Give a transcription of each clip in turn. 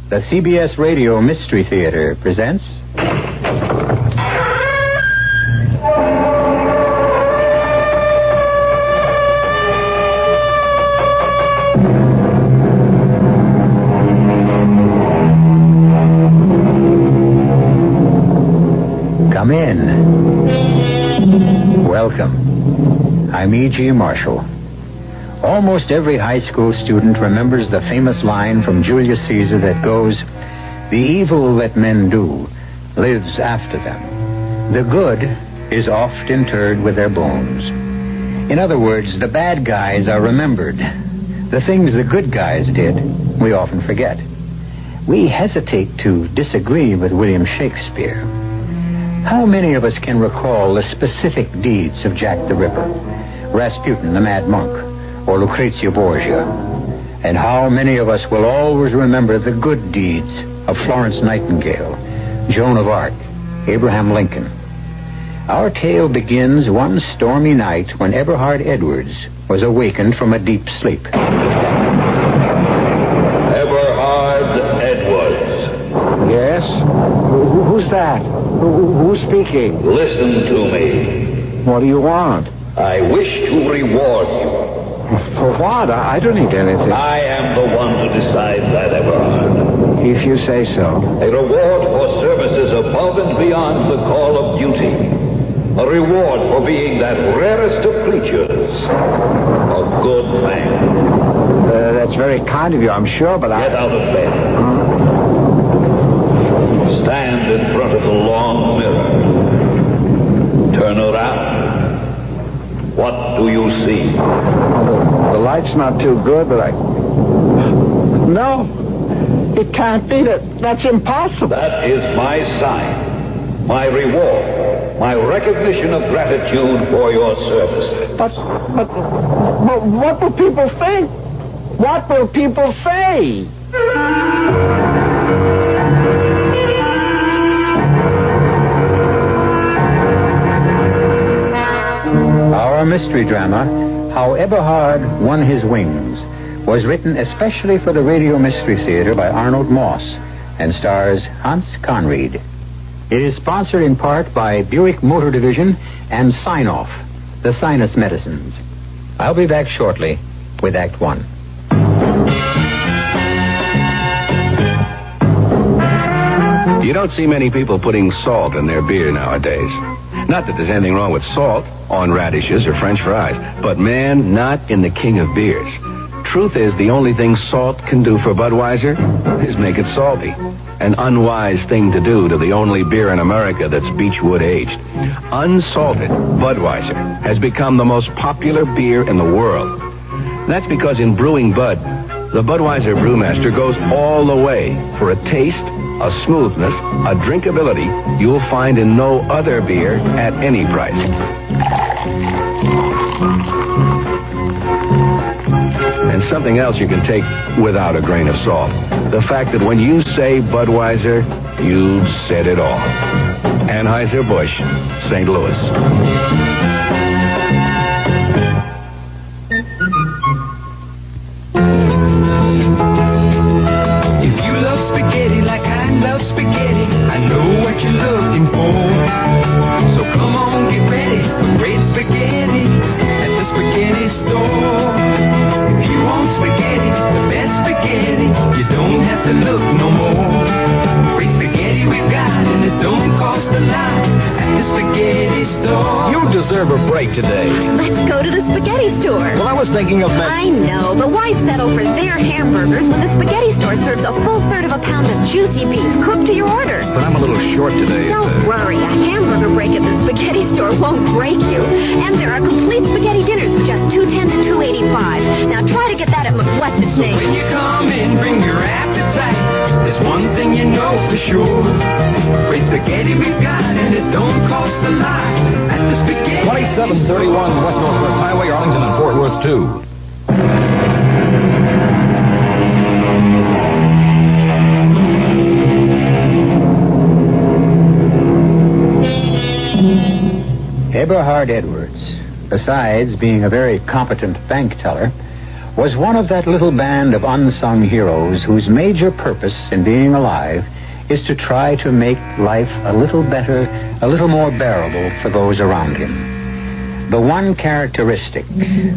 The CBS Radio Mystery Theater presents... Come in. Welcome. I'm E.G. Marshall. Almost every high school student remembers the famous line from Julius Caesar that goes, "The evil that men do lives after them. The good is oft interred with their bones." In other words, the bad guys are remembered. The things the good guys did, we often forget. We hesitate to disagree with William Shakespeare. How many of us can recall the specific deeds of Jack the Ripper, Rasputin the Mad Monk, or Lucrezia Borgia? And how many of us will always remember the good deeds of Florence Nightingale, Joan of Arc, Abraham Lincoln? Our tale begins one stormy night when Eberhard Edwards was awakened from a deep sleep. Eberhard Edwards. Yes? Who's that? Who's speaking? Listen to me. What do you want? I wish to reward you. For what? I don't need anything. I am the one to decide that, Eberhard. If you say so. A reward for services above and beyond the call of duty. A reward for being that rarest of creatures. A good man. That's very kind of you, I'm sure, but Get out of bed. Stand in front of the long mirror. Turn around. What do you see? The light's not too good, but No. It can't be. That's impossible. That is my sign. My reward. My recognition of gratitude for your service. But what will people think? What will people say? Our mystery drama, How Eberhard Won His Wings, was written especially for the Radio Mystery Theater by Arnold Moss and stars Hans Conried. It is sponsored in part by Buick Motor Division and Sign-Off, the sinus medicines. I'll be back shortly with Act One. You don't see many people putting salt in their beer nowadays. Not that there's anything wrong with salt on radishes or French fries, but man, not in the king of beers. Truth is, the only thing salt can do for Budweiser is make it salty. An unwise thing to do to the only beer in America that's Beechwood aged. Unsalted Budweiser has become the most popular beer in the world. That's because in brewing Bud, the Budweiser brewmaster goes all the way for a taste, a smoothness, a drinkability you'll find in no other beer at any price. And something else you can take without a grain of salt. The fact that when you say Budweiser, you've said it all. Anheuser-Busch, St. Louis. If you love spaghetti like I love spaghetti, I know what you're looking for. So come on, get ready for great spaghetti at the spaghetti store. If you want spaghetti, the best spaghetti, you don't have to look no more. Great spaghetti we've got, and it don't cost a lot at the spaghetti store. You deserve a break today. Let's go to the spaghetti store. Well, I was thinking of that. I know, but why settle for their hamburgers when the spaghetti store serves a full third of a pound of juicy beef cooked to your order? But I'm a little short today. Don't worry, a hamburger break at the spaghetti store won't break you. And there are complete spaghetti dinners for just $2.10 to $2.85. Now try to get that at McWhat's-Its-Name. When you come in, bring your appetite. There's one thing you know for sure. Great spaghetti we've got, and it don't cost a lot at the spaghetti 2731 West Northwest Highway, Arlington and Fort Worth, 2. Eberhard Edwards, besides being a very competent bank teller, was one of that little band of unsung heroes whose major purpose in being alive is to try to make life a little better, a little more bearable for those around him. The one characteristic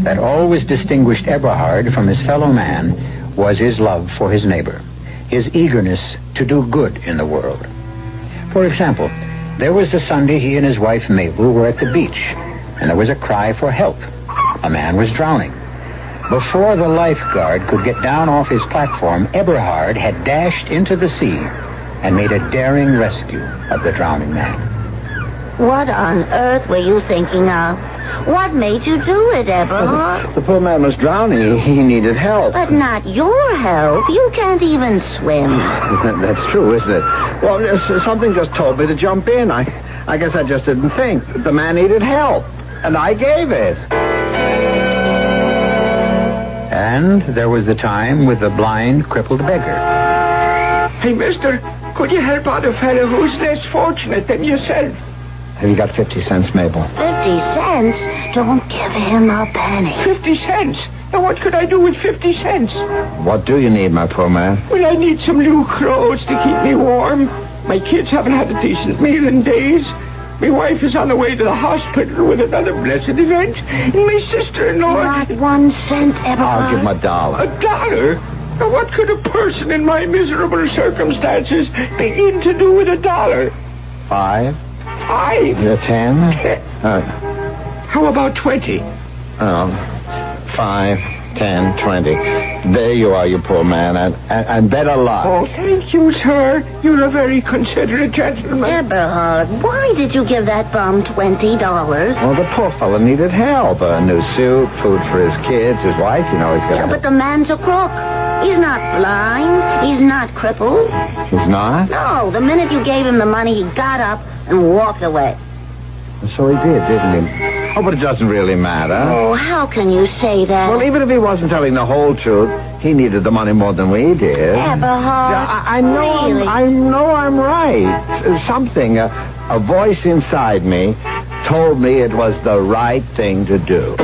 that always distinguished Eberhard from his fellow man was his love for his neighbor, his eagerness to do good in the world. For example, there was the Sunday he and his wife Mabel were at the beach, and there was a cry for help. A man was drowning. Before the lifeguard could get down off his platform, Eberhard had dashed into the sea and made a daring rescue of the drowning man. What on earth were you thinking of? What made you do it, Eberhard? The poor man was drowning. He needed help. But not your help. You can't even swim. That's true, isn't it? Well, something just told me to jump in. I guess I just didn't think. The man needed help, and I gave it. And there was the time with the blind, crippled beggar. Hey, mister, could you help out a fellow who's less fortunate than yourself? Have you got 50 cents, Mabel? 50 cents? Don't give him a penny. 50 cents? Now, what could I do with 50 cents? What do you need, my poor man? Well, I need some new clothes to keep me warm. My kids haven't had a decent meal in days. My wife is on the way to the hospital with another blessed event. And my sister-in-law... Not 1 cent, Eberhard. I'll give him $1. $1? Now, what could a person in my miserable circumstances begin to do with $1? 5? 5? 10? How about 20? 5, 10, 20. There you are, you poor man. I'd bet a lot. Oh, thank you, sir. You're a very considerate gentleman. Eberhard, why did you give that bum $20? Well, the poor fellow needed help. A new suit, food for his kids, his wife, he's got... Yeah, but the man's a crook. He's not blind. He's not crippled. He's not? No, the minute you gave him the money, he got up and walked away. So he did, didn't he? Oh, but it doesn't really matter. Oh, how can you say that? Well, even if he wasn't telling the whole truth, he needed the money more than we did. Eberhard, I know really? I know I'm right. Something, a voice inside me told me it was the right thing to do.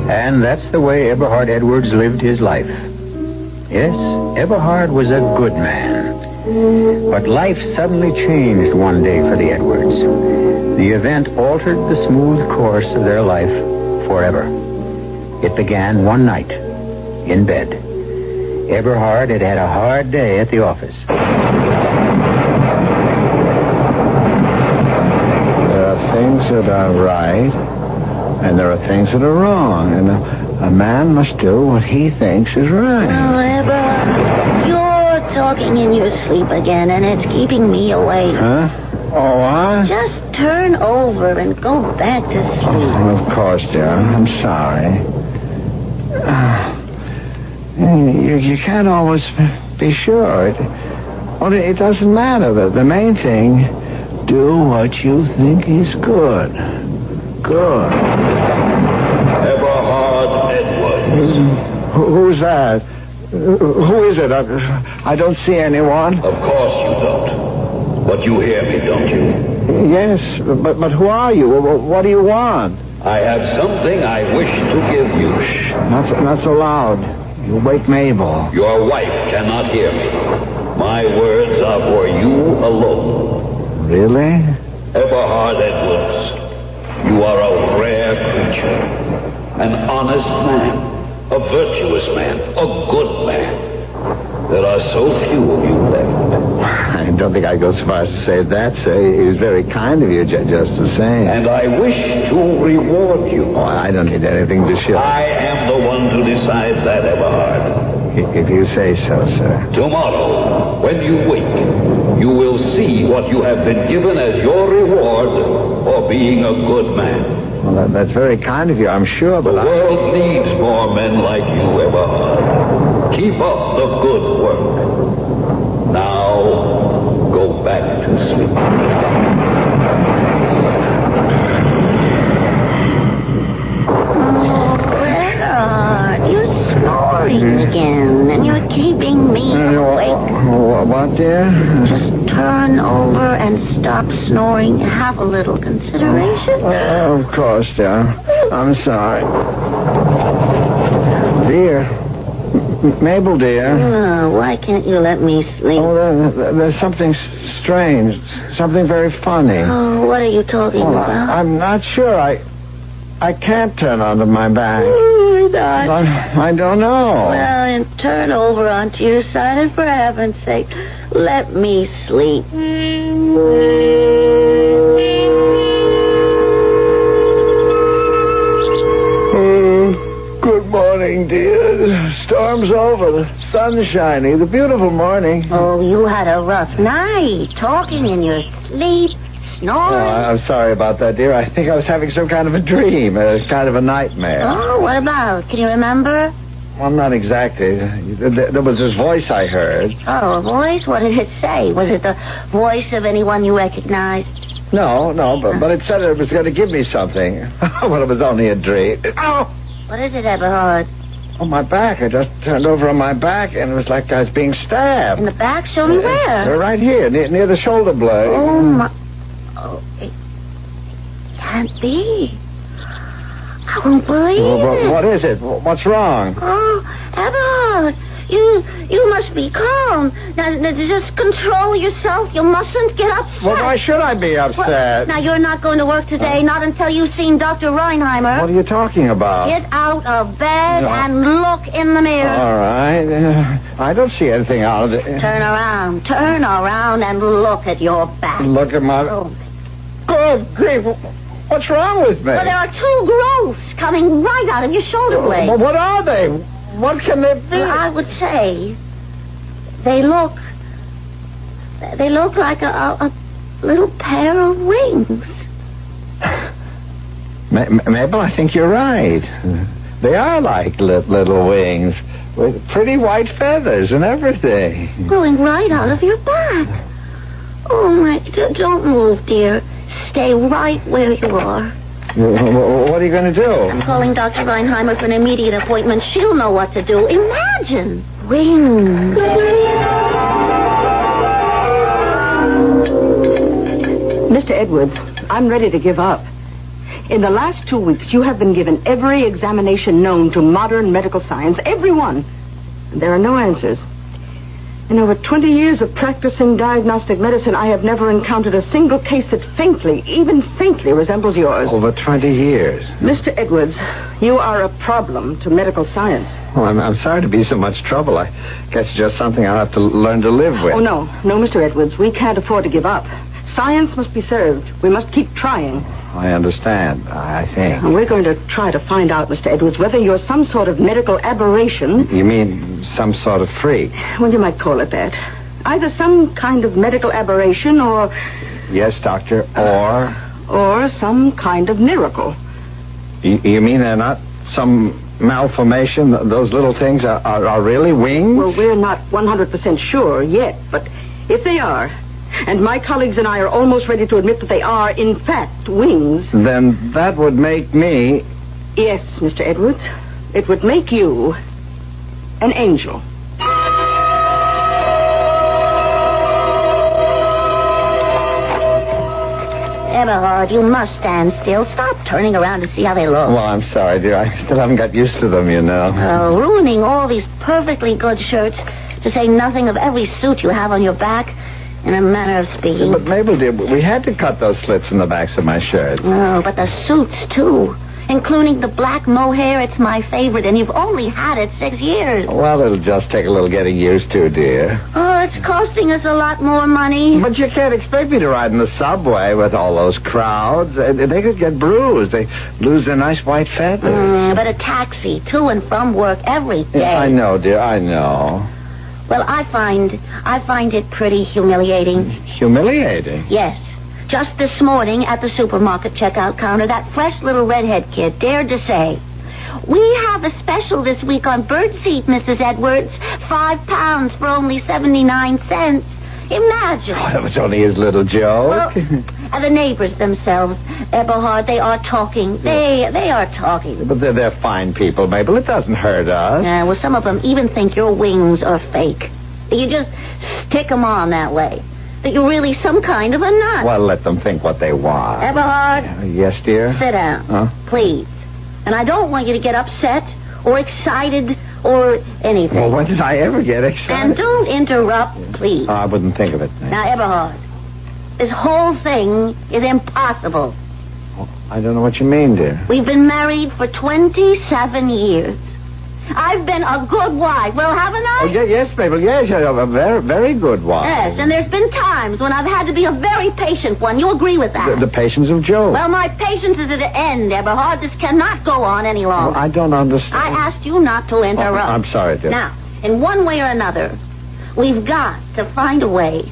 And that's the way Eberhard Edwards lived his life. Yes, Eberhard was a good man. But life suddenly changed one day for the Edwards. The event altered the smooth course of their life forever. It began one night, in bed. Eberhard had had a hard day at the office. There are things that are right, and there are things that are wrong. And a man must do what he thinks is right. Oh, Eberhard, you're talking in your sleep again, and it's keeping me awake. Huh? Oh, what? Just turn over and go back to sleep. Of course, dear. I'm sorry. You can't always be sure. It doesn't matter. The main thing, do what you think is good. Good. Eberhard Edwards. Who's that? Who is it? I don't see anyone. Of course you don't. But you hear me, don't you? Yes, but who are you? What do you want? I have something I wish to give you. Shh. Not so loud. You wake Mabel. Your wife cannot hear me. My words are for you alone. Really? Eberhard Edwards, you are a rare creature. An honest man. A virtuous man. A good man. There are so few of you left. I don't think I'd go so far as to say that, sir. It was very kind of you, just the same. And I wish to reward you. Oh, I don't need anything to show. I am the one to decide that, Eberhard. If you say so, sir. Tomorrow, when you wake, you will see what you have been given as your reward for being a good man. Well, that's very kind of you, I'm sure, but the world needs more men like you, Eberhard. Keep up the good work. Now, go back to sleep. Oh, Eberhard, you're snoring again, and you're keeping me awake. What, dear? Just turn over and stop snoring. Have a little consideration. Of course, dear. I'm sorry. Dear. Mabel, dear. Oh, why can't you let me sleep? Oh, there's something strange. Something very funny. Oh, what are you talking about? I'm not sure. I can't turn onto my back. Oh, my God. I don't know. Well, then turn over onto your side, and for heaven's sake, let me sleep. Good morning, dear. The storm's over. The sun's shining. The beautiful morning. Oh, you had a rough night, talking in your sleep, snoring. Oh, I'm sorry about that, dear. I think I was having some kind of a dream, kind of a nightmare. Oh, what about? Can you remember? Well, not exactly. There was this voice I heard. Oh, a voice? What did it say? Was it the voice of anyone you recognized? No, but it said it was going to give me something. Well, it was only a dream. Oh! What is it, Eberhard? Oh, my back. I just turned over on my back, and it was like I was being stabbed. In the back? Show me where. Right here, near the shoulder blade. Oh, my... Oh, it can't be. I won't believe it. What is it? What's wrong? Oh, Eberhard, you must be calm. Now, just control yourself. You mustn't get upset. Well, why should I be upset? Well, now, you're not going to work today, not until you've seen Dr. Reinheimer. What are you talking about? Get out of bed and look in the mirror. All right. I don't see anything out of it. Turn around and look at your back. Look at my... Oh. Good grief. What's wrong with me? Well, there are two growths coming right out of your shoulder blade. Well, what are they? What can they be? Well, I would say they look like a little pair of wings. Mabel, I think you're right. They are like little wings with pretty white feathers and everything. Growing right out of your back. Oh, my... Don't move, dear. Stay right where you are. What are you going to do? I'm calling Dr. Reinheimer for an immediate appointment. She'll know what to do. Imagine. Wings. Mr. Edwards, I'm ready to give up. In the last 2 weeks, you have been given every examination known to modern medical science. Every one. And there are no answers. In over 20 years of practicing diagnostic medicine, I have never encountered a single case that even faintly resembles yours. Over 20 years. Mr. Edwards, you are a problem to medical science. Well, I'm sorry to be so much trouble. I guess it's just something I'll have to learn to live with. Oh, no, Mr. Edwards. We can't afford to give up. Science must be served. We must keep trying. I understand, I think. And we're going to try to find out, Mr. Edwards, whether you're some sort of medical aberration. You mean some sort of freak? Well, you might call it that. Either some kind of medical aberration or... Yes, doctor, or... Or some kind of miracle. You mean they're not some malformation? Those little things are really wings? Well, we're not 100% sure yet, but if they are... And my colleagues and I are almost ready to admit that they are, in fact, wings. Then that would make me... Yes, Mr. Edwards. It would make you an angel. Eberhard, you must stand still. Stop turning around to see how they look. Well, I'm sorry, dear. I still haven't got used to them, you know. Oh, ruining all these perfectly good shirts, to say nothing of every suit you have on your back. In a manner of speaking. But, Mabel, dear, we had to cut those slits in the backs of my shirts. Oh, but the suits, too. Including the black mohair. It's my favorite, and you've only had it 6 years. Well, it'll just take a little getting used to, dear. Oh, it's costing us a lot more money. But you can't expect me to ride in the subway with all those crowds. They could get bruised. They lose their nice white feathers. But a taxi to and from work every day. Yeah, I know, dear, I know. Well, I find it pretty humiliating. Humiliating? Yes. Just this morning at the supermarket checkout counter, that fresh little redhead kid dared to say, "We have a special this week on birdseed, Mrs. Edwards. 5 pounds for only 79 cents. Imagine. Oh, that was only his little joke. Well, the neighbors themselves, Eberhard, they are talking. They are talking. But they're fine people, Mabel. It doesn't hurt us. Well, some of them even think your wings are fake. That you just stick them on that way. That you're really some kind of a nut. Well, let them think what they want. Eberhard? Yes, dear? Sit down. Huh? Please. And I don't want you to get upset or excited or anything. Well, when did I ever get excited? And don't interrupt, please. Oh, I wouldn't think of it. Now, Eberhard, this whole thing is impossible. I don't know what you mean, dear. We've been married for 27 years. I've been a good wife. Well, haven't I? Oh, yes, Mabel. Yes, a very, very good wife. Yes, and there's been times when I've had to be a very patient one. You agree with that? The patience of Job. Well, my patience is at an end, Eberhard. This cannot go on any longer. Well, I don't understand. I asked you not to interrupt. Oh, I'm sorry, dear. Now, in one way or another, we've got to find a way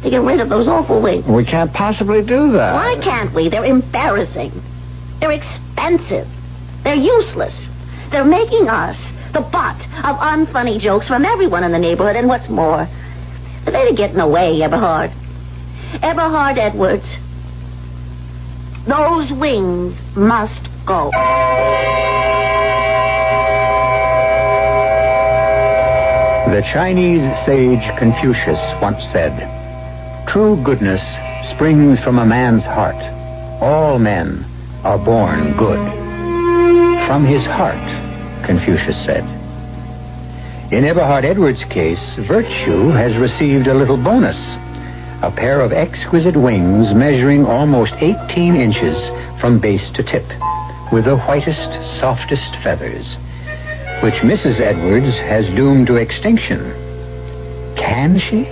to get rid of those awful wings. We can't possibly do that. Why can't we? They're embarrassing. They're expensive. They're useless. They're making us the butt of unfunny jokes from everyone in the neighborhood, and what's more, they're getting away, Eberhard. Eberhard Edwards, those wings must go. The Chinese sage Confucius once said, "True goodness springs from a man's heart. All men are born good." From his heart, Confucius said. In Eberhard Edwards' case, virtue has received a little bonus. A pair of exquisite wings measuring almost 18 inches from base to tip, with the whitest, softest feathers, which Mrs. Edwards has doomed to extinction. Can she?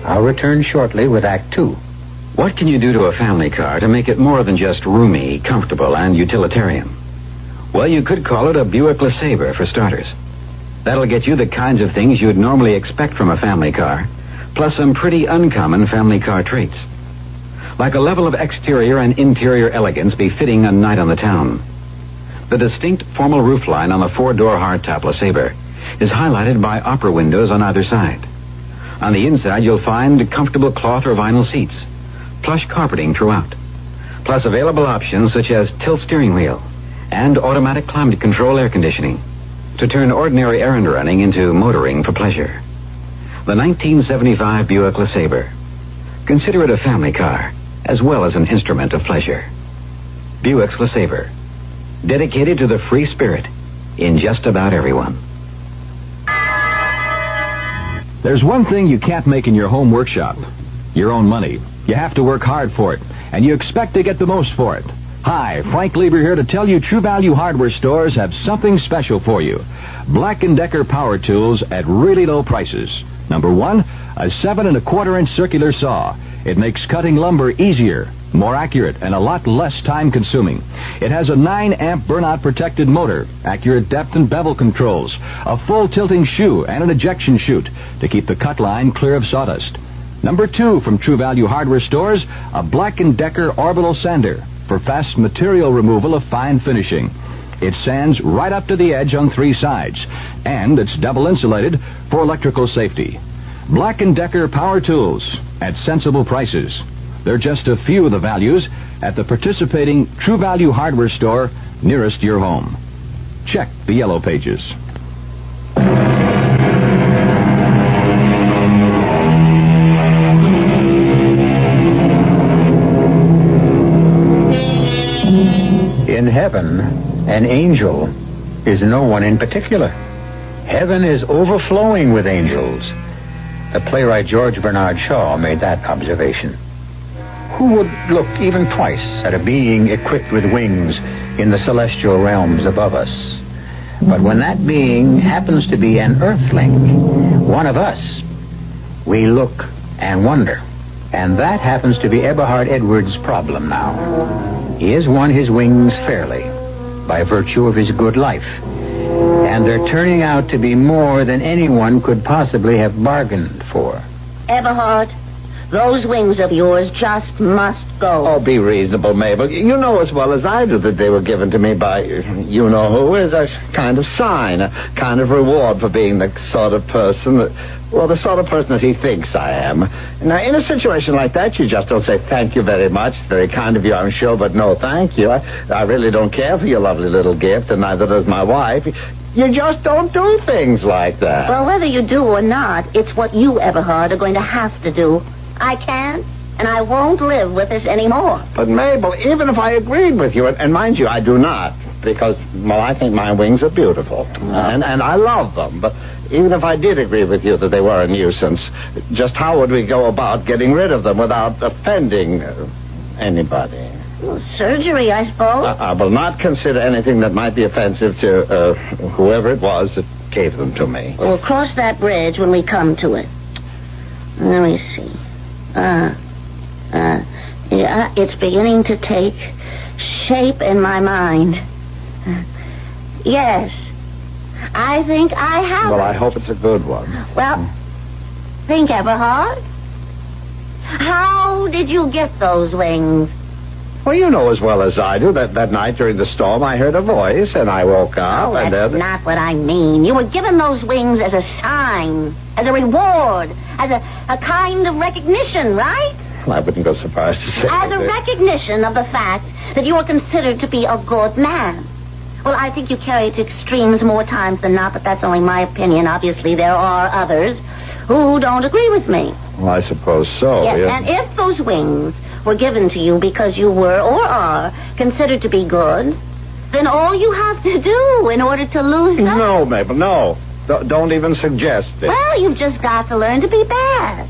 I'll return shortly with Act 2. What can you do to a family car to make it more than just roomy, comfortable, and utilitarian? Well, you could call it a Buick LeSabre, for starters. That'll get you the kinds of things you'd normally expect from a family car, plus some pretty uncommon family car traits. Like a level of exterior and interior elegance befitting a night on the town. The distinct formal roofline on the four-door hardtop LeSabre is highlighted by opera windows on either side. On the inside, you'll find comfortable cloth or vinyl seats, plush carpeting throughout, plus available options such as tilt steering wheel and automatic climate control air conditioning to turn ordinary errand running into motoring for pleasure. The 1975 Buick LeSabre. Consider it a family car as well as an instrument of pleasure. Buick's LeSabre. Dedicated to the free spirit in just about everyone. There's one thing you can't make in your home workshop. Your own money. You have to work hard for it, and you expect to get the most for it. Hi, Frank Lieber here to tell you True Value Hardware stores have something special for you. Black & Decker power tools at really low prices. Number one, a 7 1/4-inch circular saw. It makes cutting lumber easier, more accurate, and a lot less time-consuming. It has a 9-amp burnout-protected motor, accurate depth and bevel controls, a full tilting shoe, and an ejection chute to keep the cut line clear of sawdust. Number two from True Value Hardware stores, a Black & Decker orbital sander for fast material removal of fine finishing. It sands right up to the edge on 3 sides, and it's double insulated for electrical safety. Black & Decker power tools at sensible prices. They're just a few of the values at the participating True Value Hardware store nearest your home. Check the yellow pages. In heaven, an angel is no one in particular. Heaven is overflowing with angels. The playwright George Bernard Shaw made that observation. Who would look even twice at a being equipped with wings in the celestial realms above us? But when that being happens to be an earthling, one of us, we look and wonder. And that happens to be Eberhard Edwards' problem now. He has won his wings fairly by virtue of his good life. And they're turning out to be more than anyone could possibly have bargained for. Eberhard, those wings of yours just must go. Oh, be reasonable, Mabel. You know as well as I do that they were given to me by you-know-who as a kind of sign, a kind of reward for being the sort of person that... Well, the sort of person that he thinks I am. Now, in a situation like that, you just don't say, thank you very much. It's very kind of you, I'm sure, but no thank you. I really don't care for your lovely little gift, and neither does my wife. You just don't do things like that. Well, whether you do or not, it's what you, Eberhard, are going to have to do. I can't, And I won't live with this anymore. But, Mabel, even if I agreed with you, and mind you, I do not, because, well, I think my wings are beautiful, and I love them, but even if I did agree with you that they were a nuisance, just how would we go about getting rid of them without offending anybody? Well, surgery, I suppose. I will not consider anything that might be offensive to whoever it was that gave them to me. We'll cross that bridge when we come to it. Let me see. Yeah, it's beginning to take shape in my mind. Yes. I think I have Well, it. I hope it's a good one. Well, think, Eberhard. How did you get those wings? Well, you know as well as I do that night during the storm I heard a voice and I woke up Oh, and that's not what I mean. You were given those wings as a sign, as a reward, as a kind of recognition, right? Well, I wouldn't go so far as to say As a that. recognition of the fact that you are considered to be a good man. Well, I think you carry it to extremes more times than not, but that's only my opinion. Obviously, there are others who don't agree with me. Well, I suppose so. Yes, yeah. and if those wings were given to you because you were or are considered to be good, then all you have to do in order to lose them... No, Mabel, no. Don't even suggest it. Well, you've just got to learn to be bad.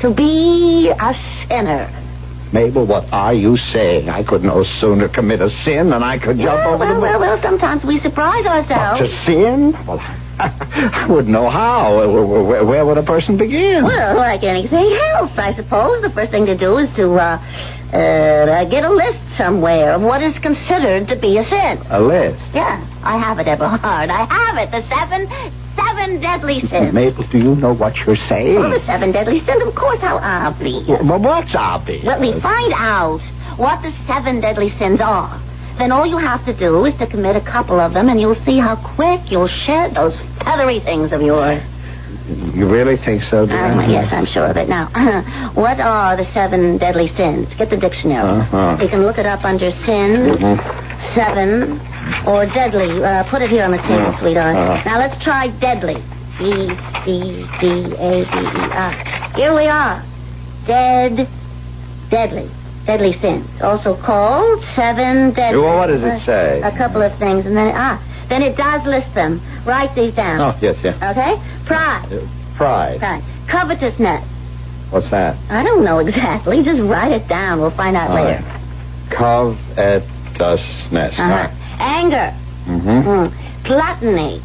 To be a sinner. Mabel, what are you saying? I could no sooner commit a sin than I could jump over the... Well, sometimes we surprise ourselves. To sin? Well, I wouldn't know how. Where would a person begin? Well, like anything else, I suppose. The first thing to do is to get a list somewhere of what is considered to be a sin. A list? Yeah, I have it, Eberhard. I have it. The seven deadly sins. Mabel, do you know what you're saying? Well, the seven deadly sins, of course. How obvious. Well, what's obvious? Let me find out what the seven deadly sins are. Then all you have to do is to commit a couple of them, and you'll see how quick you'll shed those feathery things of yours. You really think so, dear? Yes, I'm sure of it. Now, what are the seven deadly sins? Get the dictionary. You can look it up under sins, seven, or deadly. Put it here on the table, sweetheart. Now, let's try deadly. D-C-D-A-D-E-R. Here we are. Deadly. Deadly sins. Also called seven deadly. Well, what does it say? A couple of things, and then it does list them. Write these down. Oh, yes, yeah. Okay? Pride. Pride. Covetousness. What's that? I don't know exactly. Just write it down. We'll find out later. Covetousness. Anger. Gluttony.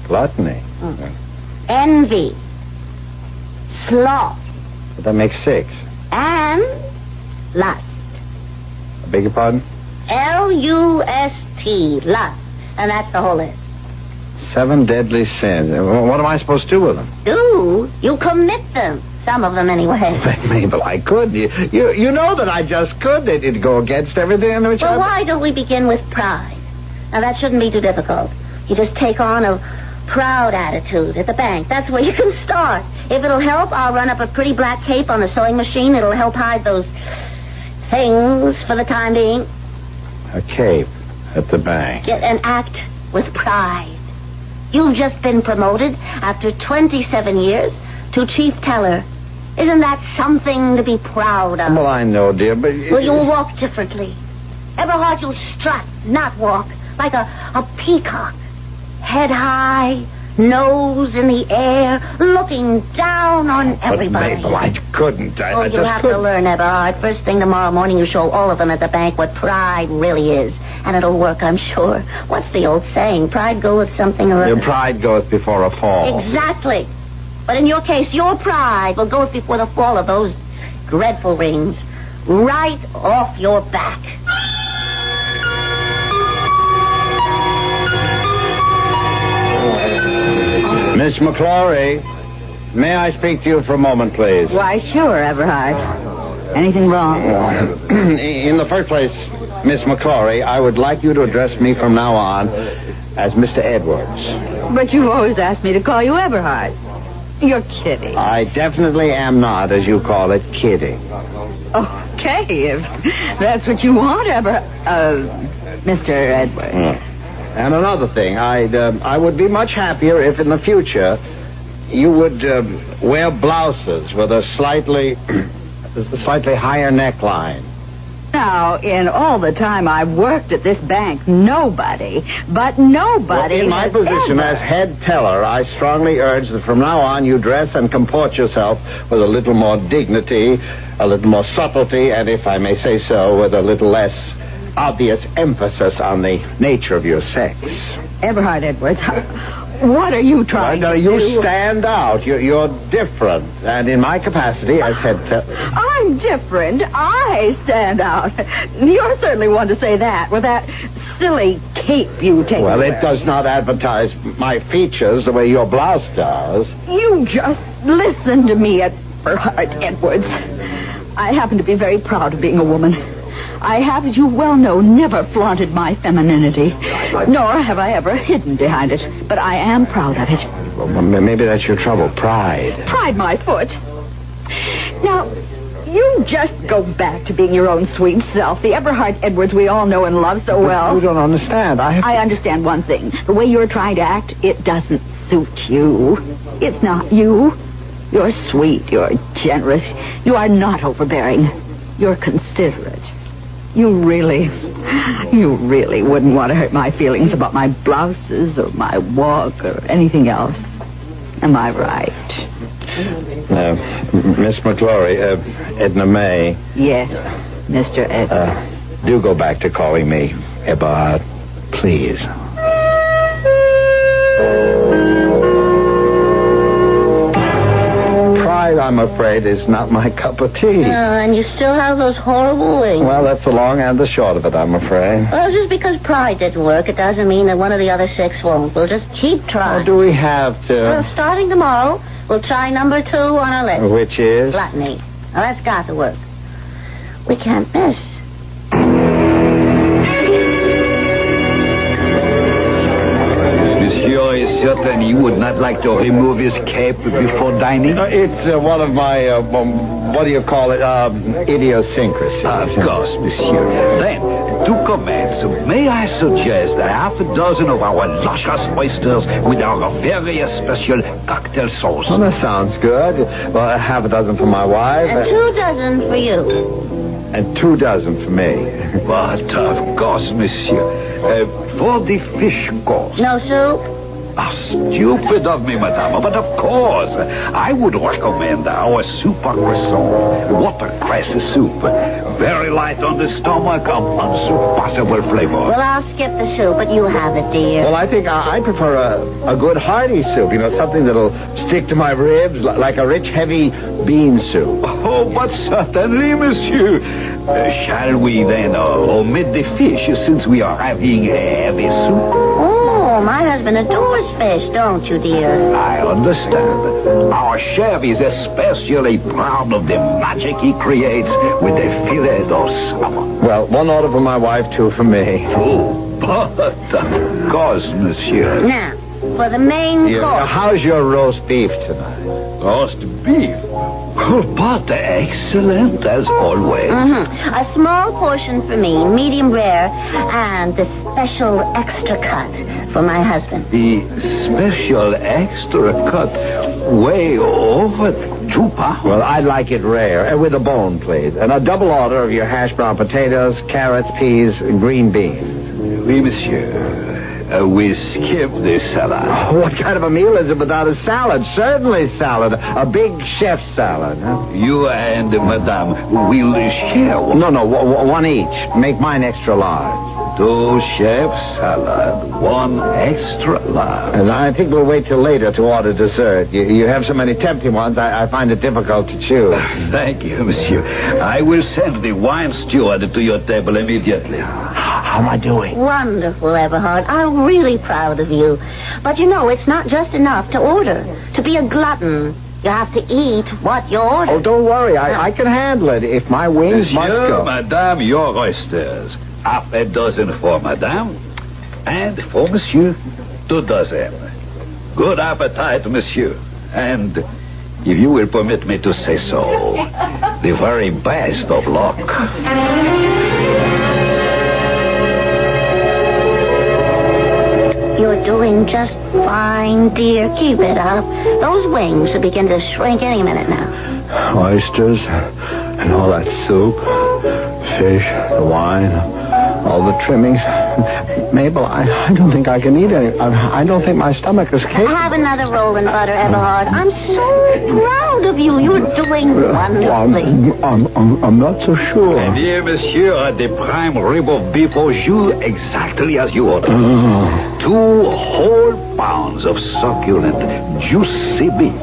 Gluttony. Envy. Sloth. But that makes 6. And lust. I beg your pardon? L-U-S-T. Lust. And that's the whole list. 7 deadly sins. What am I supposed to do with them? You commit them. Some of them, anyway. Mabel, I could. You know that I just could. It'd go against everything. Well, why don't we begin with pride? Now, that shouldn't be too difficult. You just take on a proud attitude at the bank. That's where you can start. If it'll help, I'll run up a pretty black cape on the sewing machine. It'll help hide those things for the time being. A cape at the bank. Get an act with pride. You've just been promoted after 27 years to chief teller. Isn't that something to be proud of? Well, I know, dear, but... Well, you'll walk differently. Eberhard, you'll strut, not walk, like a peacock. Head high, nose in the air, looking down on everybody. But, Mabel, I couldn't. I You'll have to learn, Eberhard. First thing tomorrow morning, you show all of them at the bank what pride really is. And it'll work, I'm sure. What's the old saying? Pride goeth something or other. Your pride goeth before a fall. Exactly. But in your case, your pride will go before the fall of those dreadful rings. Right off your back. Miss McClory, may I speak to you for a moment, please? Why, sure, Eberhard. Anything wrong? In the first place, Miss McClory, I would like you to address me from now on as Mr. Edwards. But you've always asked me to call you Eberhard. You're kidding. I definitely am not, as you call it, kidding. Okay, if that's what you want, Mr. Edwards. And another thing, I would be much happier if in the future you would wear blouses with a slightly a slightly higher neckline. Now, in all the time I've worked at this bank, nobody In my has position ever- as head teller, I strongly urge that from now on you dress and comport yourself with a little more dignity, a little more subtlety, and if I may say so, with a little less obvious emphasis on the nature of your sex. Eberhard Edwards, what are you trying to do? You stand out. You're different. And in my capacity as head teller... I'm different. I stand out. You're certainly one to say that with that silly cape you take. Well, it does not advertise my features the way your blouse does. You just listen to me, Eberhard Edwards. I happen to be very proud of being a woman. I have, as you well know, never flaunted my femininity, nor have I ever hidden behind it. But I am proud of it. Well, maybe that's your trouble, pride. Pride my foot. Now, you just go back to being your own sweet self, the Eberhard Edwards we all know and love so well. You don't understand. I understand one thing. The way you're trying to act, it doesn't suit you. It's not you. You're sweet. You're generous. You are not overbearing. You're considerate. You really wouldn't want to hurt my feelings about my blouses or my walk or anything else. Am I right? Miss McClory, Edna May. Yes, Mr. Edwards. Do go back to calling me Eberhard, please. Pride, I'm afraid, is not my cup of tea. And you still have those horrible wings. Well, that's the long and the short of it, I'm afraid. Well, just because pride didn't work, it doesn't mean that one of the other 6 won't. We'll just keep trying. Or do we have to... Well, starting tomorrow, we'll try number 2 on our list. Which is? Gluttony. Now, that's got to work. We can't miss. Monsieur is certain you would not like to remove his cape before dining? It's one of my, what do you call it, idiosyncrasies. Of course, monsieur. Then, to commence, may I suggest a half a dozen of our luscious oysters with our very special cocktail sauce? Well, that sounds good. Well, half a dozen for my wife. And 2 dozen for you. And 2 dozen for me. But, of course, monsieur. For the fish course. No soup? Stupid of me, madame, but of course. I would recommend our soup à croissant, watercress soup. Very light on the stomach, of unsurpassable flavor. Well, I'll skip the soup, but you have it, dear. Well, I think I prefer a good hearty soup, something that'll stick to my ribs, like a rich, heavy bean soup. Oh, but certainly, monsieur. Shall we then omit the fish since we are having a heavy soup? Oh, my husband adores fish, don't you, dear? I understand. Our chef is especially proud of the magic he creates with the filet of salmon. Well, 1 order for my wife, 2 for me. Oh, but of course, monsieur. Now, for the main course. How's your roast beef tonight? Roast beef? Oh, but excellent as always. Mm-hmm. A small portion for me, medium rare, and the special extra cut for my husband. The special extra cut way over 2 pounds. Well, I'd like it rare, with a bone, please. And a double order of your hash brown potatoes, carrots, peas, and green beans. Oui, monsieur. We skip the salad. Oh, what kind of a meal is it without a salad? Certainly salad. A big chef salad. Huh? You and madame will share one. No, 1 each. Make mine extra large. 2 chef salad, 1 extra large. And I think we'll wait till later to order dessert. You have so many tempting ones, I find it difficult to choose. Thank you, monsieur. I will send the wine steward to your table immediately. How am I doing? Wonderful, Eberhard. I'm really proud of you. But it's not just enough to order. To be a glutton, you have to eat what you order. Oh, don't worry. I can handle it if my wings must go. Madame, your oysters. Half a dozen for madame. And for monsieur, 2 dozen. Good appetite, monsieur. And, if you will permit me to say so, the very best of luck. You're doing just fine, dear. Keep it up. Those wings will begin to shrink any minute now. Oysters, And all that soup, fish, the wine, all the trimmings. Mabel, I don't think I can eat any. I don't think my stomach is capable. Have another roll in butter, Eberhard. I'm so proud of you. You're doing wonderfully. I'm not so sure. Dear monsieur, the prime rib of beef au jus exactly as you ordered. 2 whole pounds of succulent, juicy beef.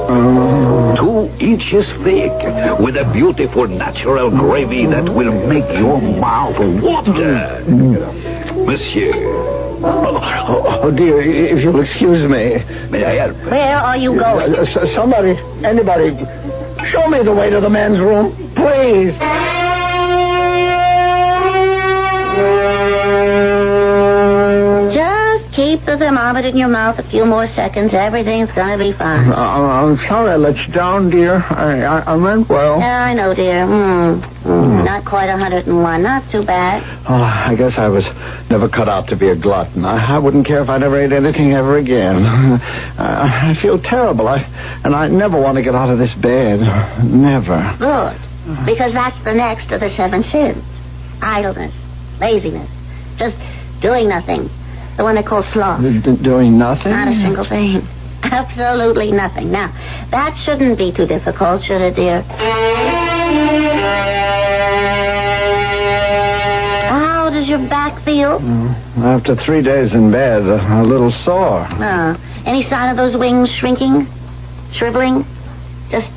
2 inches thick, with a beautiful natural gravy that will make your mouth water. Monsieur. Oh, dear, if you'll excuse me. May I help? Where are you going? Somebody, anybody, show me the way to the men's room, please. Just keep the thermometer in your mouth a few more seconds. Everything's gonna be fine. I'm sorry I let you down, dear. I meant well. Yeah, I know, dear. Not quite 101. Not too bad. Oh, I guess I was never cut out to be a glutton. I wouldn't care if I never ate anything ever again. I feel terrible. And I never want to get out of this bed. Never. Good. Because that's the next of the 7 sins. Idleness. Laziness. Just doing nothing. The one they call sloth. Doing nothing? Not a single thing. Absolutely nothing. Now, that shouldn't be too difficult, should it, dear? How does your back feel? After 3 days in bed, a little sore. Any sign of those wings shrinking? Shriveling? Just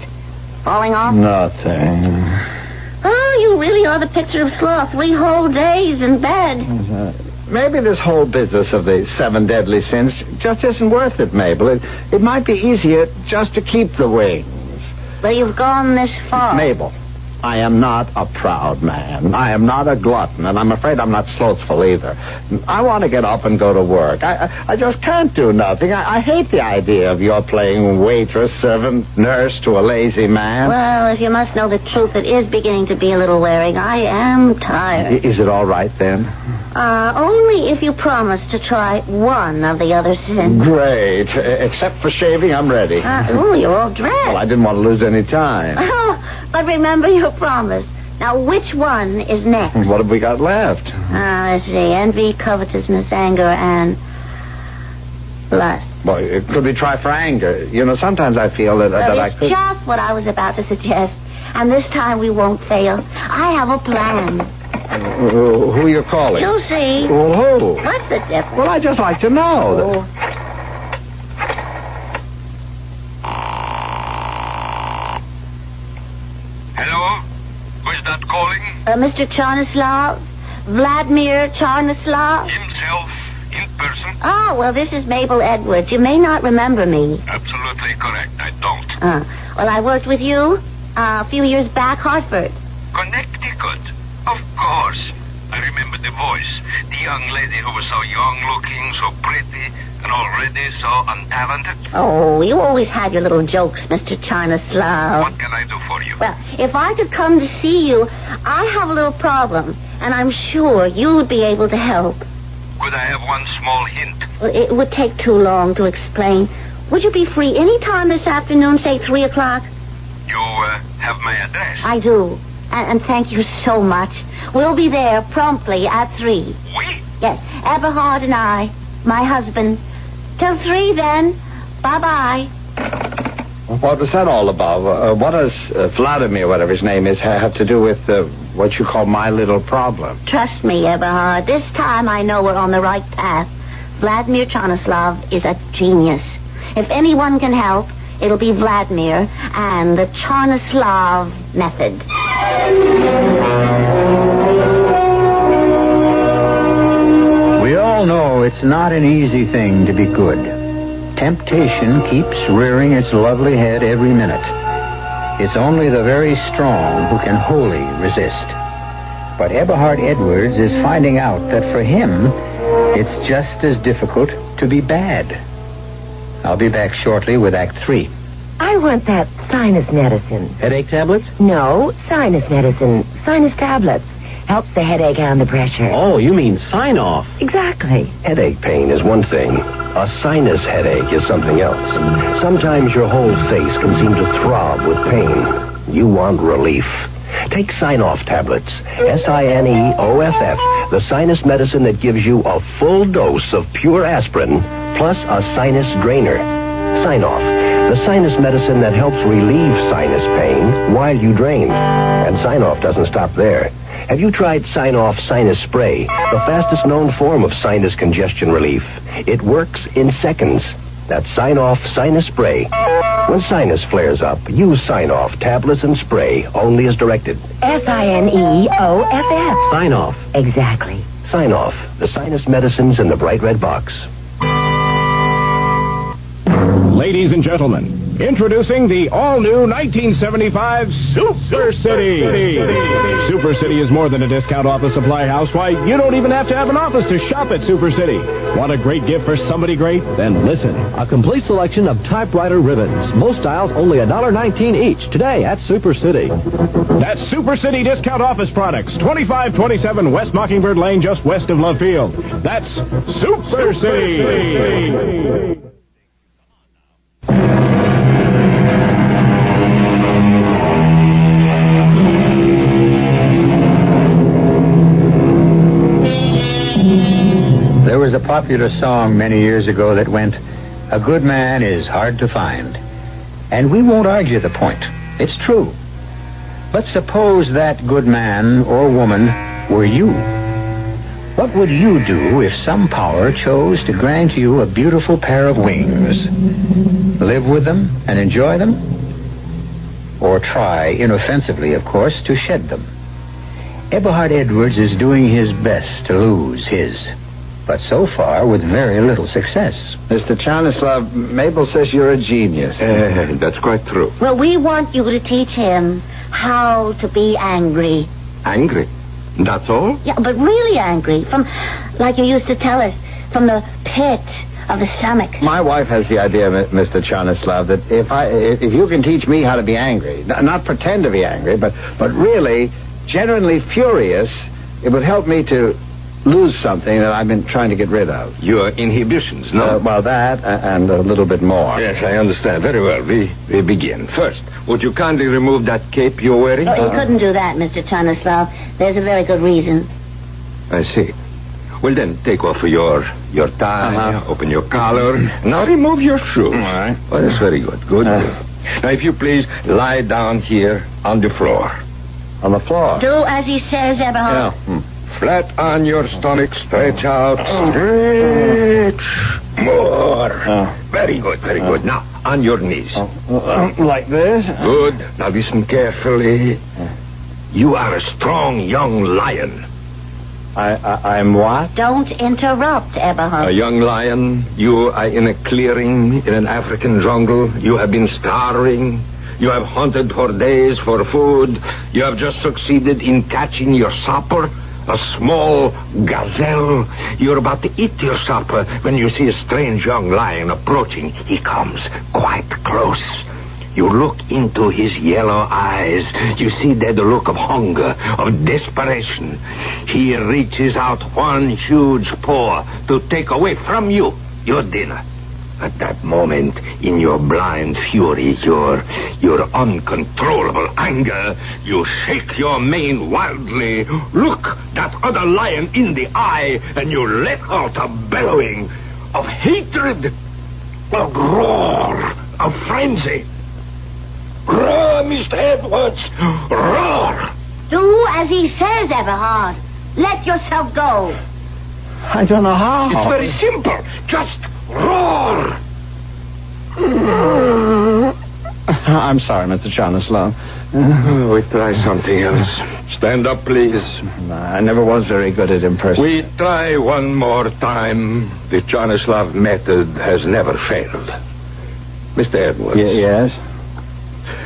falling off? Nothing. Oh, you really are the picture of sloth. 3 whole days in bed. Maybe this whole business of the 7 deadly sins just isn't worth it, Mabel. It might be easier just to keep the wings. But you've gone this far. Mabel, I am not a proud man. I am not a glutton, and I'm afraid I'm not slothful either. I want to get up and go to work. I just can't do nothing. I hate the idea of your playing waitress, servant, nurse to a lazy man. Well, if you must know the truth, it is beginning to be a little wearing. I am tired. Is it all right, then? Only if you promise to try one of the other sins. Great. Except for shaving, I'm ready. You're all dressed. Well, I didn't want to lose any time. But remember your promise. Now, which one is next? What have we got left? Let's see. Envy, covetousness, anger, and lust. Well, could we try for anger? You know, sometimes I feel that I It's could... just what I was about to suggest. And this time we won't fail. I have a plan. Who are you calling? You'll see. Well, who? What's the difference? Well, I'd just like to know. Hello? Who's that calling? Mr. Charnislav? Vladimir Charnislav? Himself, in person? Oh, well, this is Mabel Edwards. You may not remember me. Absolutely correct. I don't. Well, I worked with you a few years back, Hartford. Connecticut? Of course. I remember the voice. The young lady who was so young-looking, so pretty, and already so untalented. Oh, you always had your little jokes, Mr. Charnislav. What can I do for you? Well, if I could come to see you, I have a little problem, and I'm sure you would be able to help. Could I have one small hint? Well, it would take too long to explain. Would you be free any time this afternoon, say 3 o'clock? You have my address? I do. And thank you so much. We'll be there promptly at 3. We? Yes, Eberhard and I, my husband. Till 3 then. Bye-bye. What was that all about? What does Vladimir, whatever his name is, have to do with what you call my little problem? Trust me, Eberhard. This time I know we're on the right path. Vladimir Charnislav is a genius. If anyone can help, it'll be Vladimir and the Charnislav method. We all know it's not an easy thing to be good. Temptation keeps rearing its lovely head every minute. It's only the very strong who can wholly resist. But Eberhard Edwards is finding out that for him, it's just as difficult to be bad. I'll be back shortly with Act 3. I want that sinus medicine. Headache tablets? No, sinus medicine. Sinus tablets. Helps the headache and the pressure. Oh, you mean sign-off. Exactly. Headache pain is one thing. A sinus headache is something else. Sometimes your whole face can seem to throb with pain. You want relief. Take Sign-Off tablets. Sineoff. The sinus medicine that gives you a full dose of pure aspirin plus a sinus drainer. Sign-Off. The sinus medicine that helps relieve sinus pain while you drain. And Sign-Off doesn't stop there. Have you tried Sign-Off Sinus Spray, the fastest known form of sinus congestion relief? It works in seconds. That's Sign-Off Sinus Spray. When sinus flares up, use Sign-Off tablets and spray only as directed. Sineoff. Sign-Off. Exactly. Sign-Off, the sinus medicines in the bright red box. Ladies and gentlemen, introducing the all-new 1975 Super City. Super City is more than a discount office supply house. Why, you don't even have to have an office to shop at Super City. Want a great gift for somebody great? Then listen. A complete selection of typewriter ribbons. Most styles only $1.19 each. Today at Super City. That's Super City Discount Office Products. 2527 West Mockingbird Lane, just west of Love Field. That's Super City. There was a popular song many years ago that went, "A good man is hard to find." And we won't argue the point. It's true. But suppose that good man or woman were you. What would you do if some power chose to grant you a beautiful pair of wings? Live with them and enjoy them? Or try, inoffensively of course, to shed them? Eberhard Edwards is doing his best to lose his, but so far with very little success. Mr. Chanislav, Mabel says you're a genius. That's quite true. Well, we want you to teach him how to be angry. Angry? That's all? Yeah, but really angry. From, like you used to tell us, from the pit of the stomach. My wife has the idea, Mr. Chanislav, that if you can teach me how to be angry, not pretend to be angry, but really, genuinely furious, it would help me to lose something that I've been trying to get rid of. Your inhibitions, no? Well, that and a little bit more. Yes, I understand. Very well. We begin. First, would you kindly remove that cape you're wearing? Oh, you couldn't do that, Mr. Chanislav. There's a very good reason. I see. Well, then, take off your tie, open your collar. Now remove your shoes. All right. Oh, that's very good. Good. Now, if you please, lie down here on the floor. On the floor? Do as he says, Eberhard. Yeah. Flat on your stomach, stretch out. Stretch. More. Very good, very good. Now, on your knees. Like this? Good. Now, listen carefully. You are a strong young lion. I'm what? Don't interrupt, Eberhard. A young lion. You are in a clearing in an African jungle. You have been starving. You have hunted for days for food. You have just succeeded in catching your supper. A small gazelle. You're about to eat your supper when you see a strange young lion approaching. He comes quite close. You look into his yellow eyes. You see there the look of hunger, of desperation. He reaches out one huge paw to take away from you your dinner. At that moment, in your blind fury, your uncontrollable anger, you shake your mane wildly, look that other lion in the eye, and you let out a bellowing of hatred, a roar of frenzy. Roar, Mr. Edwards, roar! Do as he says, Eberhard. Let yourself go. I don't know how. It's very simple. Just roar! I'm sorry, Mr. Chanislav. We try something else. Stand up, please. I never was very good at impersonating. We try one more time. The Chanislav method has never failed. Mr. Edwards. Yes?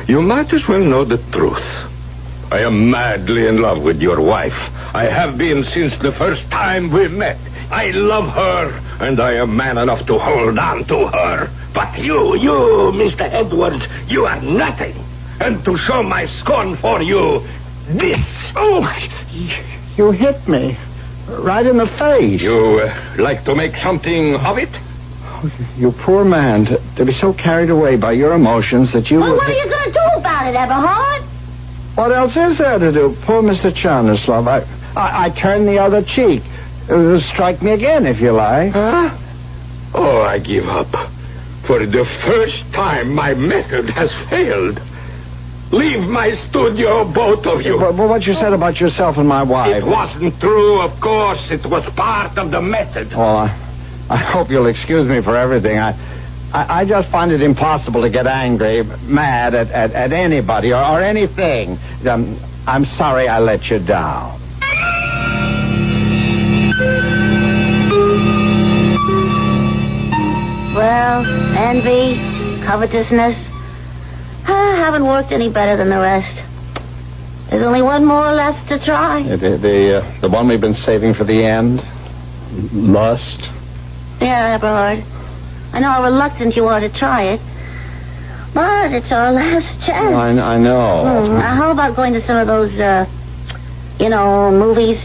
You might as well know the truth. I am madly in love with your wife. I have been since the first time we met. I love her, and I am man enough to hold on to her. But you, Mr. Edwards, you are nothing. And to show my scorn for you, this. Oh, you hit me. Right in the face. You like to make something of it? Oh, you poor man, to be so carried away by your emotions that you... Well, what are you going to do about it, Eberhard? What else is there to do? Poor Mr. Chanislav. I turned the other cheek. Strike me again, if you like. Huh? Oh, I give up. For the first time, my method has failed. Leave my studio, both of you. But what you said about yourself and my wife... It wasn't true, of course. It was part of the method. Well, I hope you'll excuse me for everything. I just find it impossible to get angry, mad at anybody or anything. I'm sorry I let you down. Well, envy, covetousness. I haven't worked any better than the rest. There's only one more left to try. The one we've been saving for the end? Lust? Yeah, Eberhard. I know how reluctant you are to try it. But it's our last chance. I know. Now, how about going to some of those, movies?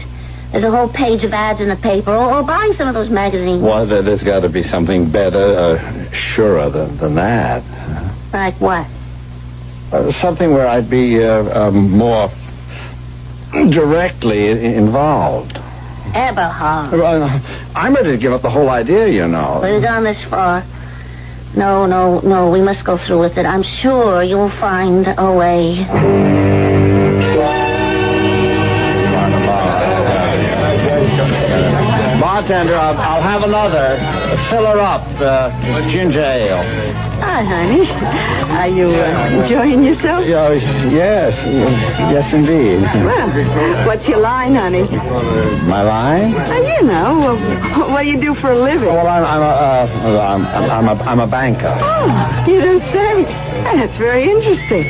There's a whole page of ads in the paper. Or buying some of those magazines. Well, there's got to be something better, surer than that. Like what? Something where I'd be more directly involved. Eberhard. I'm ready to give up the whole idea, you know. We've gone this far. No, we must go through with it. I'm sure you'll find a way. Bartender, I'll have another. Fill her up, ginger ale. Hi, honey. Are you enjoying yourself? Yes, indeed. Well, what's your line, honey? My line? What do you do for a living? Well, I'm a banker. Oh, you don't say. That's very interesting.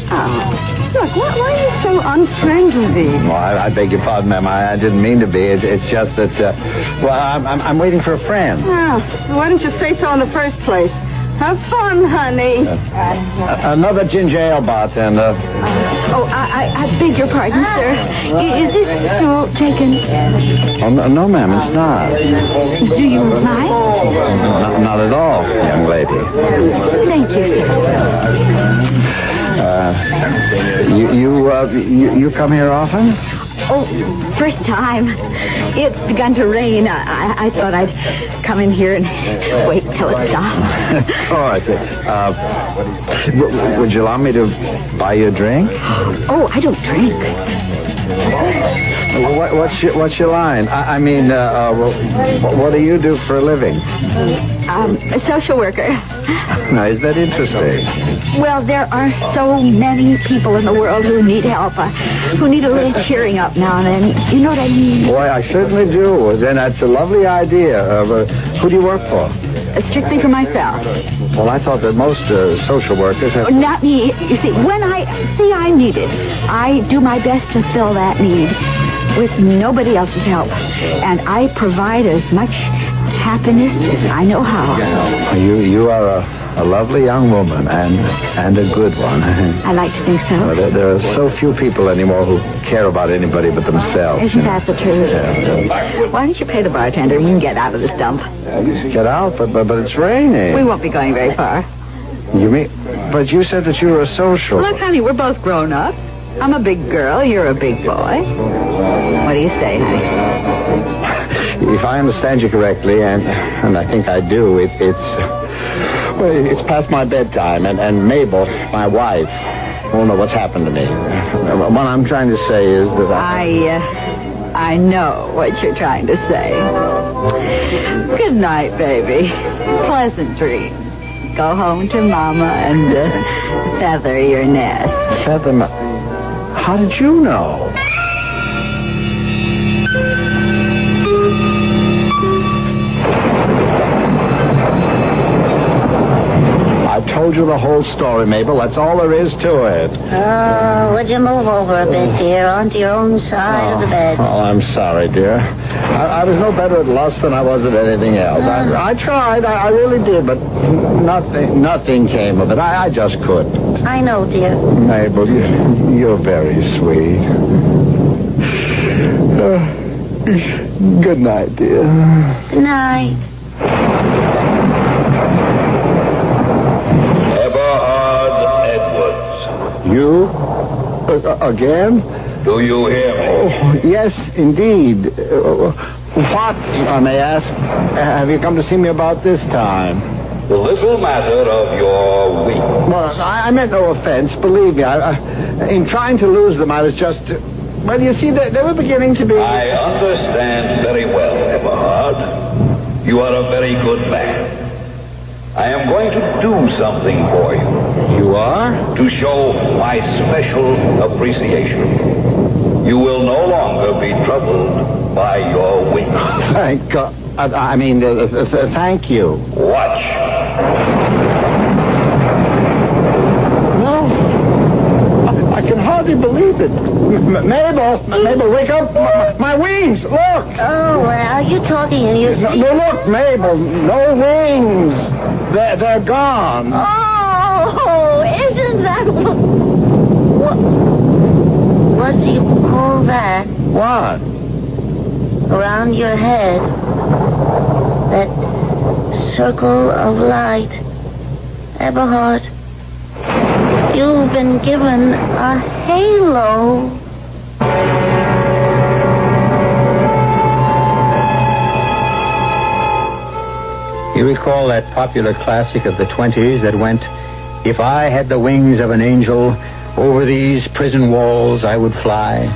Oh, look, why are you so unfriendly? Well, I beg your pardon, ma'am. I didn't mean to be. It's just that, I'm waiting for a friend. Well, why didn't you say so in the first place? Have fun, honey. Another ginger ale, bartender. I beg your pardon, sir. Is this stool taken? Oh, no, ma'am, it's not. Do you mind? Not at all, young lady. Thank you. You come here often? Oh, first time. It's begun to rain. I thought I'd come in here and wait till it stopped. All right. Would you allow me to buy you a drink? Oh, I don't drink. What's your line? I mean, what do you do for a living? A social worker. Now, is that interesting? Well, there are so many people in the world who need help, who need a little cheering up now and then. You know what I mean? Boy, I certainly do. Then that's a lovely idea. Who do you work for? Strictly for myself. Well, I thought that most social workers have... Not me. You see, when I need it, I do my best to fill that need with nobody else's help. And I provide as much happiness as I know how. You are a lovely young woman and a good one. I like to think so. Well, there are so few people anymore who care about anybody but themselves. Isn't that the truth? Yeah. Why don't you pay the bartender? You can get out of this dump. Get out? But it's raining. We won't be going very far. You mean... But you said that you were a social... Look, honey, we're both grown up. I'm a big girl. You're a big boy. What do you say, honey? If I understand you correctly, and I think I do, it's past my bedtime, and Mabel, my wife, won't know what's happened to me. What I'm trying to say is that I know what you're trying to say. Good night, baby. Pleasant dreams. Go home to Mama and feather your nest. Feather my... How did you know? I told you the whole story, Mabel. That's all there is to it. Oh, would you move over a bit, dear, onto your own side of the bed? Oh, I'm sorry, dear. I was no better at lust than I was at anything else. I tried. I really did, but nothing came of it. I just couldn't. I know, dear. Mabel, you're very sweet. Good night, dear. Good night. Eberhard Edwards. You? Again? Do you hear me? Oh, yes, indeed. What, if I may ask, have you come to see me about this time? The little matter of your week. Well, I meant no offense, believe me. In trying to lose them, I was just... Well, you see, they were beginning to be... I understand very well, Eberhard. You are a very good man. I am going to do something for you. You are? To show my special appreciation. You will no longer be troubled by your week. Thank God. Thank you. Watch. No. I can hardly believe it. Mabel, wake up. My wings, look. Oh, well, you're talking and you see... No, look, Mabel, no wings. They're gone. Oh, isn't that... What do you call that? What? Around your head. That circle of light. Eberhard, you've been given a halo. You recall that popular classic of the 20s that went, "If I had the wings of an angel, over these prison walls I would fly"?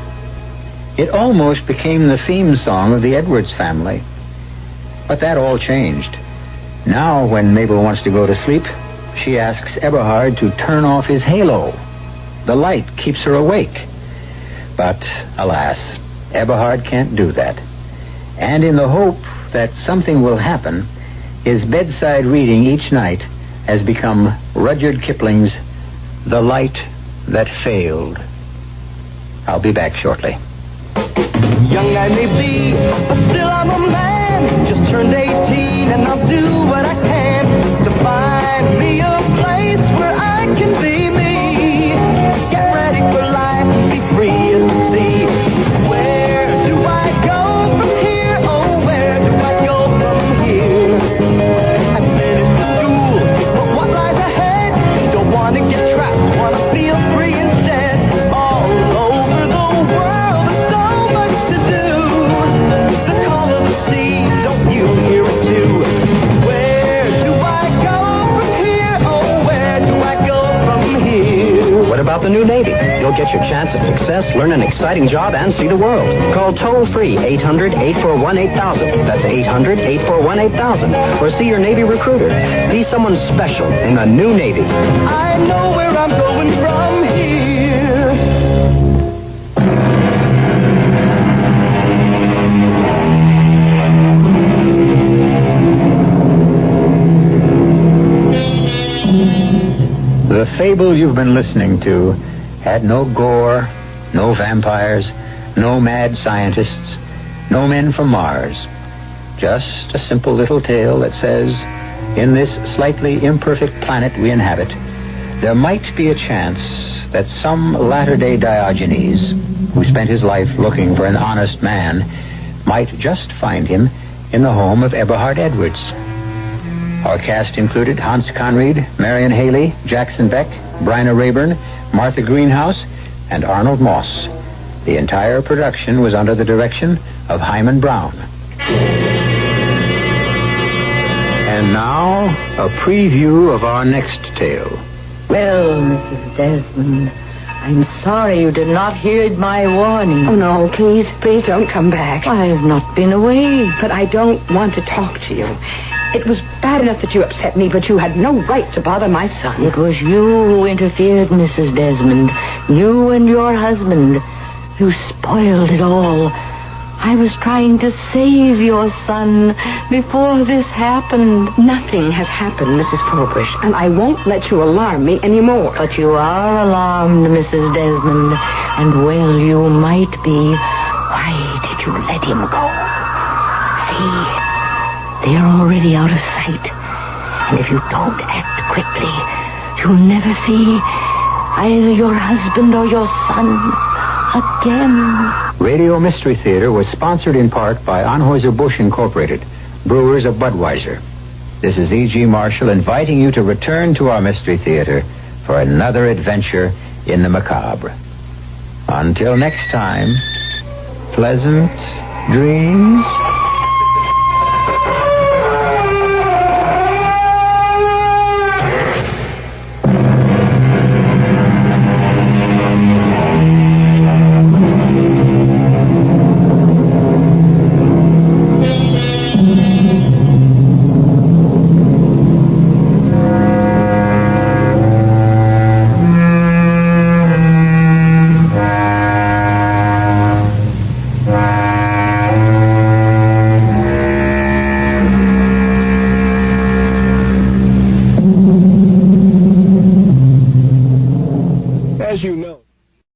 It almost became the theme song of the Edwards family. But that all changed. Now, when Mabel wants to go to sleep, she asks Eberhard to turn off his halo. The light keeps her awake. But, alas, Eberhard can't do that. And in the hope that something will happen, his bedside reading each night has become Rudyard Kipling's The Light That Failed. I'll be back shortly. Young I may be, but still I'm a man. Just turned 18 and I'll do what I can to find me a place where I can be me. Get ready for life and be free at the sea. Where do I go from here? Oh, where do I go from here? I finished the school, but what lies ahead? Don't want to get trapped, want to feel free instead. All over the world, there's so much to do. The call of the sea, don't you hear it too? Where do I go from here? Oh, where do I go from here? What about the new Navy? You'll get your chance at success, learn an exciting job, and see the world. Call toll-free 800-841-8000. That's 800-841-8000. Or see your Navy recruiter. Be someone special in the new Navy. I know where I'm going from here. The fable you've been listening to had no gore, no vampires, no mad scientists, no men from Mars. Just a simple little tale that says, in this slightly imperfect planet we inhabit, there might be a chance that some latter-day Diogenes, who spent his life looking for an honest man, might just find him in the home of Eberhard Edwards. Our cast included Hans Conried, Marion Haley, Jackson Beck, Bryna Rayburn, Martha Greenhouse, and Arnold Moss. The entire production was under the direction of Hyman Brown. And now, a preview of our next tale. Well, Mrs. Desmond, I'm sorry you did not hear my warning. Oh, no, please don't come back. I have not been away. But I don't want to talk to you. It was bad enough that you upset me, but you had no right to bother my son. It was you who interfered, Mrs. Desmond. You and your husband. You spoiled it all. I was trying to save your son before this happened. Nothing has happened, Mrs. Probrish, and I won't let you alarm me anymore. But you are alarmed, Mrs. Desmond, and well you might be. Why did you let him go? See, they're already out of sight. And if you don't act quickly, you'll never see either your husband or your son again. Radio Mystery Theater was sponsored in part by Anheuser-Busch Incorporated, brewers of Budweiser. This is E.G. Marshall inviting you to return to our Mystery Theater for another adventure in the macabre. Until next time, pleasant dreams.